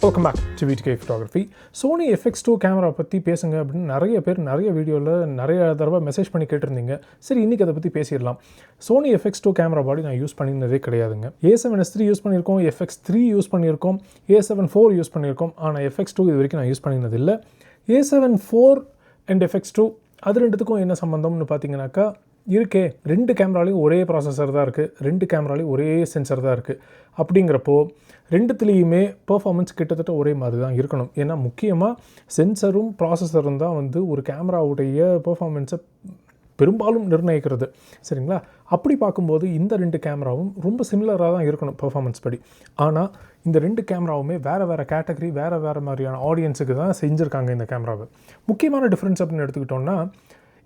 Welcome back to VTK Photography. Sony FX2 camera பற்றி பேசுங்க அப்படின்னு நிறைய பேர் நிறைய வீடியோவில் நிறைய தடவை மெசேஜ் பண்ணி கேட்டிருந்தீங்க. சரி, இன்றைக்கி அதை பற்றி பேசிடலாம். Sony FX2 கேமரா பாடி நான் யூஸ் பண்ணினதே கிடையாதுங்க. A7S3 யூஸ் பண்ணியிருக்கோம், FX3 யூஸ் பண்ணியிருக்கோம், A7 IV யூஸ் பண்ணியிருக்கோம். ஆனால் FX2 இது வரைக்கும் நான் use பண்ணினதில்லை. A7 IV and FX2 அது ரெண்டுத்துக்கும் என்ன சம்மந்தம்னு பார்த்தீங்கன்னாக்கா இருக்கே, ரெண்டு கேமராலையும் ஒரே ப்ராசஸர் தான் இருக்குது, ரெண்டு கேமராலையும் ஒரே சென்சர் தான் இருக்குது. அப்படிங்கிறப்போ ரெண்டுத்துலேயுமே பெர்ஃபார்மன்ஸ் கிட்டத்தட்ட ஒரே மாதிரி தான் இருக்கணும். ஏன்னா முக்கியமாக சென்சரும் ப்ராசஸரும் தான் வந்து ஒரு கேமராவுடைய பெர்ஃபார்மன்ஸை பெரும்பாலும் நிர்ணயிக்கிறது. சரிங்களா? அப்படி பார்க்கும்போது இந்த ரெண்டு கேமராவும் ரொம்ப சிமிலராக தான் இருக்கணும் பெர்ஃபார்மன்ஸ் படி. ஆனால் இந்த ரெண்டு கேமராவுமே வேறு கேட்டகரி, வேறு மாதிரியான ஆடியன்ஸுக்கு தான் செஞ்சுருக்காங்க இந்த கேமராவை. முக்கியமான டிஃப்ரென்ஸ் அப்படின்னு எடுத்துக்கிட்டோம்னா,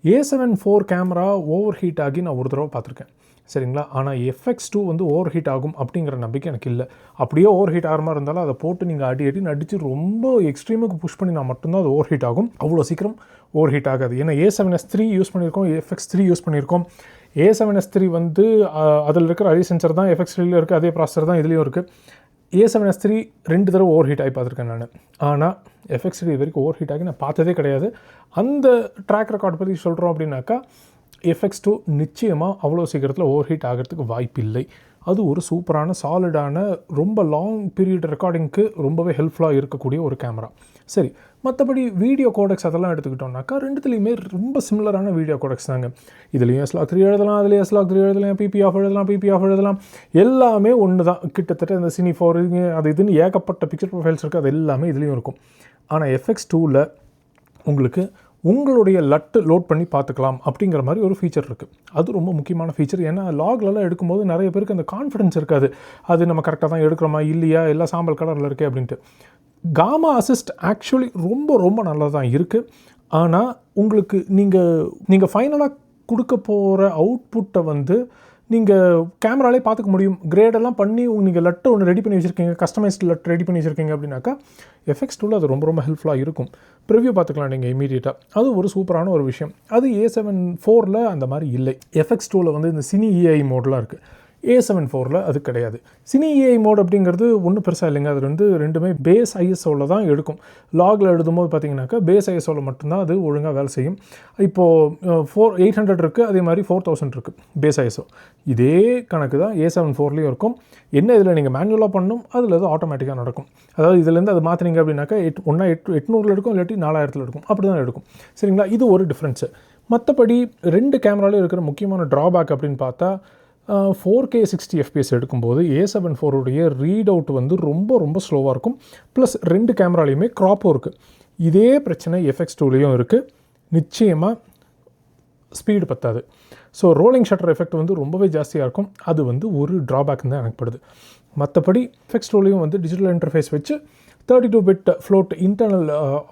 A7 IV camera over heat ஆகி நான் ஒரு தடவை பார்த்துருக்கேன். சரிங்களா? ஆனால் FX2 வந்து ஓவர் ஹீட் ஆகும் அப்படிங்கிற நம்பிக்கை எனக்கு இல்லை. அப்படியே ஓவர் ஹீட் ஆகிற மாதிரி இருந்தாலும் அதை போட்டு நீங்கள் அடித்து ரொம்ப எக்ஸ்ட்ரீமுக்கு புஷ் பண்ணினா மட்டும்தான் அது ஓவர் ஹீட் ஆகும். அவ்வளோ சீக்கிரம் ஓவர் ஹீட் ஆகாது. ஏன்னா A7S3 யூஸ் பண்ணியிருக்கோம், FX3 யூஸ் பண்ணியிருக்கோம். A7S3 வந்து அதில் இருக்கிற அதே சென்சர் தான், FX3லையும் இருக்குது, அதே ப்ராசஸர் தான் இதுலேயும் இருக்குது. A7S3 ரெண்டு தடவை ஓவர் ஹீட் ஆகி பார்த்துருக்கேன் நான். ஆனால் FX3 இது வரைக்கும் ஓவர் ஹீட் ஆகி நான் பார்த்ததே கிடையாது. அந்த ட்ராக் ரெக்கார்ட் பற்றி சொல்கிறோம் அப்படின்னாக்கா FX2 நிச்சயமாக அவ்வளோ சீக்கிரத்தில் ஓவர் ஹீட் ஆகிறதுக்கு வாய்ப்பில்லை. அது ஒரு சூப்பரான சாலிடான ரொம்ப லாங் பீரியட் ரெக்கார்டிங்க்கு ரொம்பவே ஹெல்ப்ஃபுல்லாக இருக்கக்கூடிய ஒரு கேமரா. சரி, மற்றபடி வீடியோ கோடெக்ஸ் அதெல்லாம் எடுத்துக்கிட்டோம்னாக்கா ரெண்டுத்துலேயுமே ரொம்ப சிமிலரான வீடியோ கோடெக்ஸ் தாங்க. இதுலேயும் S-Log3 எழுதலாம், அதுலேயும் S-Log3 எழுதலாம், PP-off எழுதலாம், PP-off எழுதலாம், எல்லாமே ஒன்று தான். கிட்டத்தட்ட இந்த Cine 4 அது இதுன்னு ஏகப்பட்ட பிக்சர் ப்ரொஃபைல்ஸ் இருக்குது, அது எல்லாமே இதுலேயும் இருக்கும். ஆனால் FX2வில் உங்களுக்கு உங்களுடைய லட்டு லோட் பண்ணி பார்த்துக்கலாம் அப்படிங்கிற மாதிரி ஒரு ஃபீச்சர் இருக்குது. அது ரொம்ப முக்கியமான ஃபீச்சர். ஏன்னா லாக்லலாம் எடுக்கும்போது நிறைய பேருக்கு அந்த கான்ஃபிடன்ஸ் இருக்காது, அது நம்ம கரெக்டாக தான் எடுக்கிறோமா இல்லையா, எல்லாம் சாம்பல் கலரில் இருக்கே அப்படின்ட்டு. காமா அசிஸ்ட் ஆக்சுவலி ரொம்ப நல்லா தான் இருக்குது. ஆனால் உங்களுக்கு நீங்கள் ஃபைனலாக கொடுக்க போகிற அவுட்புட்டை வந்து நீங்கள் கேமராலே பார்த்துக்க முடியும். கிரேடெல்லாம் பண்ணி நீங்கள் லட்டு ஒன்று ரெடி பண்ணி வச்சுருக்கீங்க, கஸ்டமைஸ்டு லட்டு ரெடி பண்ணி வச்சுருக்கீங்க அப்படின்னாக்கா FX2வில் அது ரொம்ப ஹெல்ப்ஃபுல்லாக இருக்கும். ப்ரிவ்யூ பார்த்துக்கலாம் நீங்கள் இமீடியட்டாக. அது ஒரு சூப்பரான ஒரு விஷயம். அது A7 IV அந்த மாதிரி இல்லை. FX2வில் வந்து இந்த Cine EI மோடெலாம் இருக்குது. A7 IV அது கிடையாது. Cine EI மோட் அப்படிங்கிறது ஒன்றும் பெருசாக இல்லைங்க. அது வந்து ரெண்டுமே பேஸ் ISOவில் தான் எடுக்கும். லாகில் எழுதும்போது பார்த்தீங்கன்னாக்கா பேஸ் ISOவில் மட்டும்தான் அது ஒழுங்காக வேலை செய்யும். இப்போது 800 இருக்குது, அதே மாதிரி 4000 இருக்குது பேஸ் ISO. இதே கணக்கு தான் A7 IV இருக்கும். என்ன இதில் நீங்கள் மேனுவலாக பண்ணணும், அதில் அது ஆட்டோமேட்டிக்காக நடக்கும். அதாவது இதுலேருந்து அது மாற்றினீங்க அப்படின்னாக்கா 800 எடுக்கும், இல்லாட்டி 4000 எடுக்கும், அப்படி தான் எடுக்கும். சரிங்களா? இது ஒரு டிஃப்ரென்ஸு. மற்றபடி ரெண்டு கேமராலையும் இருக்கிற முக்கியமான ட்ராபேக் அப்படின்னு பார்த்தா 4K 60 FPS எடுக்கும்போது A7 IV உடைய ரீட் அவுட் வந்து ரொம்ப ஸ்லோவாக இருக்கும். ப்ளஸ் ரெண்டு கேமராலையுமே க்ராப்பும் இருக்குது. இதே பிரச்சனை FX2லேயும் இருக்குது. நிச்சயமாக ஸ்பீடு பத்தாது. ஸோ ரோலிங் ஷட்டர் எஃபெக்ட் வந்து ரொம்பவே ஜாஸ்தியாக இருக்கும். அது வந்து ஒரு ட்ராபேக் தான் எனக்கு படுது. மற்றபடி FX2லேயும் வந்து டிஜிட்டல் இன்டர்ஃபேஸ் வச்சு 32-bit float internal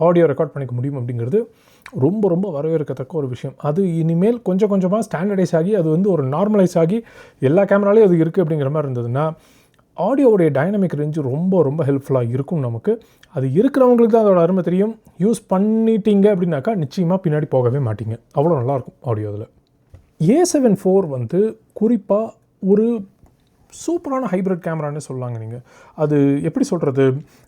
audio record பண்ணிக்க முடியும் அப்படிங்கிறது ரொம்ப வரவேற்கத்தக்க ஒரு விஷயம். அது இனிமேல் கொஞ்சமாக ஸ்டாண்டர்டைஸ் ஆகி அது வந்து ஒரு நார்மலைஸ் ஆகி எல்லா கேமராலையும் அது இருக்குது அப்படிங்கிற மாதிரி இருந்ததுன்னா ஆடியோவுடைய டைனமிக் ரேஞ்சு ரொம்ப ஹெல்ப்ஃபுல்லாக இருக்கும் நமக்கு. அது இருக்கிறவங்களுக்கு தான் அதோட அருமை தெரியும். யூஸ் பண்ணிட்டீங்க அப்படின்னாக்கா நிச்சயமாக பின்னாடி போகவே மாட்டீங்க. அவ்வளோ நல்லாயிருக்கும் ஆடியோ அதில். A7 IV வந்து குறிப்பாக ஒரு சூப்பரான ஹைப்ரிட் கேமரான்னு சொல்லாங்க. நீங்கள் அது எப்படி சொல்கிறது,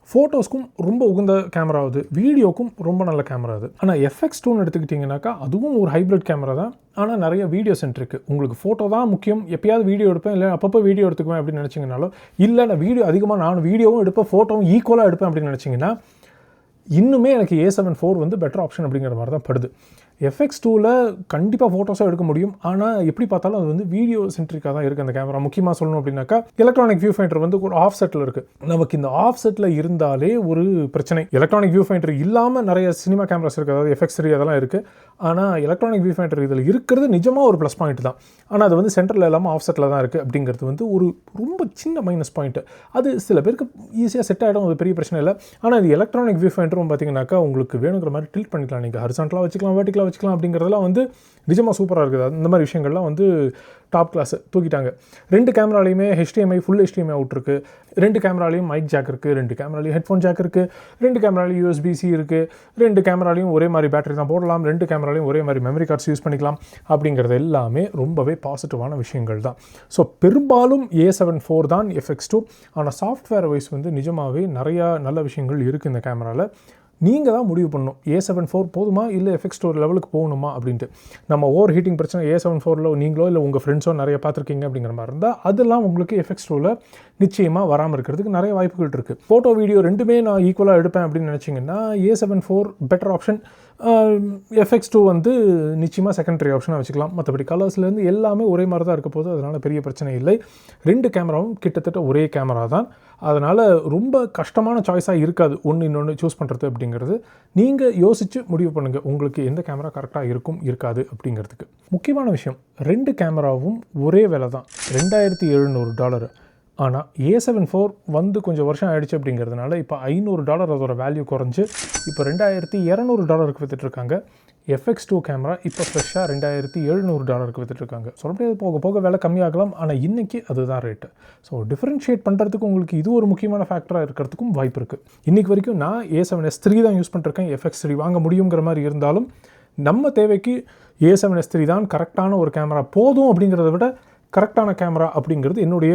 ஃபோட்டோஸ்க்கும் ரொம்ப உகந்த கேமரா, அது வீடியோக்கும் ரொம்ப நல்ல கேமரா அது. ஆனால் FX2ன்னு எடுத்துக்கிட்டிங்கனாக்கா அதுவும் ஒரு ஹைப்ரிட் கேமரா தான். ஆனால் நிறைய வீடியோ சென்ட்ருக்கு. உங்களுக்கு ஃபோட்டோ தான் முக்கியம், எப்பயாவது வீடியோ எடுப்பேன், இல்லை அப்பப்போ வீடியோ எடுத்துக்குவேன் அப்படின்னு நினச்சிங்கனாலும், இல்லை நான் வீடியோ அதிகமாக நான் வீடியோவும் எடுப்பேன், ஃபோட்டோவும் ஈக்குவலாக எடுப்பேன் அப்படின்னு நினச்சிங்கன்னா இன்னுமே எனக்கு A7 IV வந்து பெட்டர் ஆப்ஷன் அப்படிங்கிற மாதிரி தான் படுது. FX2வில் கண்டிப்பாக ஃபோட்டோஸாக எடுக்க முடியும். ஆனால் எப்படி பார்த்தாலும் அது வந்து வீடியோ சென்ட்ரிக்காக தான் இருக்குது அந்த கேமரா. முக்கியமாக சொல்லணும் அப்படின்னாக்கா எலக்ட்ரானிக் வியூ ஃபைண்டர் வந்து ஒரு ஆஃப் செட்டில் இருக்குது. நமக்கு இந்த ஆஃப் செட்டில் இருந்தாலே ஒரு பிரச்சனை. எலக்ட்ரானிக் வியூ ஃபைண்டர் இல்லாமல் நிறைய சினிமா கேமராஸ் இருக்குது, அதாவது FX3 அதெல்லாம் இருக்குது. ஆனால் எலக்ட்ரானிக் வியூ ஃபைண்டர் இதில் இருக்கிறது நிஜமாக ஒரு ப்ளஸ் பாயிண்ட் தான். ஆனால் அது வந்து சென்டரில் இல்லாமல் ஆஃப் செட்டில் தான் இருக்குது அப்படிங்கிறது வந்து ஒரு ரொம்ப சின்ன மைனஸ் பாயிண்ட்டு. அது சில பேருக்கு ஈஸியாக செட் ஆகிடும், அது பெரிய பிரச்சனை இல்லை. ஆனால் இது எலக்ட்ரானிக் வியூ ஃபைண்டரும் பார்த்தீங்கன்னாக்கா உங்களுக்கு வேணுங்கிற மாதிரி டில்ட் பண்ணிக்கலாம். நீங்கள் ஹரிசாண்டலாக வச்சுக்கலாம், வெர்டிகலாக வச்சுக்கலாம் அப்படிங்கிறதெல்லாம் வந்து நிஜமாக சூப்பராக இருக்குது. அந்த மாதிரி விஷயங்கள்லாம் வந்து டாப் கிளாஸ் தூக்கிட்டாங்க. 2 கேமராலையுமே HDMI ஃபுல் HDMI அவுட் இருக்குது, 2 கேமராலையும் மைக் ஜாக் இருக்குது, 2 கேமராலையும் ஹெட்ஃபோன் ஜாக் இருக்குது, 2 கேமராலையும் USB-C இருக்குது, 2 கேமராலையும் ஒரே மாதிரி பேட்டரி தான் போடலாம், 2 கேமராலையும் ஒரே மாதிரி மெமரி கார்ட்ஸ் யூஸ் பண்ணிக்கலாம். அப்படிங்கிறது எல்லாமே ரொம்பவே பாசிட்டிவான விஷயங்கள் தான். ஸோ பெரும்பாலும் A7 IV தான் FX2. ஆனால் சாஃப்ட்வேர் வைஸ் வந்து நிஜமாகவே நிறையா நல்ல விஷயங்கள் இருக்குது இந்த கேமராவில். நீங்கள் தான் முடிவு பண்ணணும், A7 IV போதுமா இல்லை FX2 லெவலுக்கு போகணுமா அப்படின்ட்டு. நம்ம ஓவர் ஹீட்டிங் பிரச்சனை A7 IV நீங்களோ இல்லை உங்கள் ஃப்ரெண்ட்ஸோ நிறைய பார்த்துருக்கீங்க அப்படிங்கிற மாதிரி இருந்தால் அதெல்லாம் உங்களுக்கு FX2 நிச்சயமாக வராமல் இருக்கிறதுக்கு நிறைய வாய்ப்புகள் இருக்குது. ஃபோட்டோ வீடியோ ரெண்டுமே நான் ஈக்குவலாக எடுப்பேன் அப்படின்னு நினச்சிங்கன்னா A7 IV better option, FX2 வந்து நிச்சயமாக செகண்டரி ஆப்ஷனாக வச்சுக்கலாம். மற்றபடி கலர்ஸ்லேருந்து எல்லாமே ஒரே மாதிரி தான் இருக்க போது, அதனால் பெரிய பிரச்சனை இல்லை. 2 கேமராவும் கிட்டத்தட்ட ஒரே கேமரா தான், அதனால் ரொம்ப கஷ்டமான சாய்ஸாக இருக்காது ஒன்று இன்னொன்று சூஸ் பண்ணுறது அப்படிங்கிறது. நீங்கள் யோசித்து முடிவு பண்ணுங்கள் உங்களுக்கு எந்த கேமரா கரெக்டாக இருக்கும் இருக்காது அப்படிங்கிறதுக்கு. முக்கியமான விஷயம், 2 கேமராவும் ஒரே விலை தான், $2700. ஆனால் A7 IV வந்து கொஞ்சம் வருஷம் ஆகிடுச்சு அப்படிங்கிறதுனால இப்போ $500 அதோட வேல்யூ குறைஞ்சி இப்போ $2200 விற்றுட்ருக்காங்க. FX2 கேமரா இப்போ ஃப்ரெஷ்ஷாக $2700 விற்றுட்ருக்காங்க. சொல்ல முடியாது, போக போக விலை கம்மியாகலாம், ஆனால் இன்றைக்கி அதுதான் ரேட்டு. ஸோ டிஃப்ரென்ஷியேட் பண்ணுறதுக்கு உங்களுக்கு இது ஒரு முக்கியமான ஃபேக்டராக இருக்கிறதுக்கும் வாய்ப்பு இருக்குது. இன்றைக்கி வரைக்கும் நான் A7S III தான் யூஸ் பண்ணிருக்கேன். FX3 வாங்க முடியுங்கிற மாதிரி இருந்தாலும் நம்ம தேவைக்கு A7S III தான் கரெக்டான ஒரு கேமரா, போதும் அப்படிங்கிறத விட கரெக்டான கேமரா அப்படிங்கிறது என்னுடைய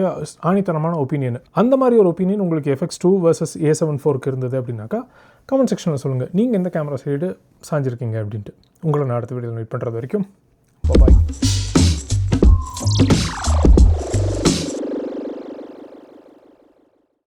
ஆணித்தனமான ஒப்பீனியன். அந்த மாதிரி ஒரு ஒப்பீனியன் உங்களுக்கு FX2 vs A7 IV இருந்தது அப்படின்னாக்கா கமெண்ட் செக்ஷனில் சொல்லுங்கள், நீங்கள் எந்த கேமரா சைடு சாஞ்சிருக்கீங்க அப்படின்ட்டு. உங்களை நான் அடுத்த வீடியோவில் மீட் பண்ணுறது வரைக்கும் பாய்.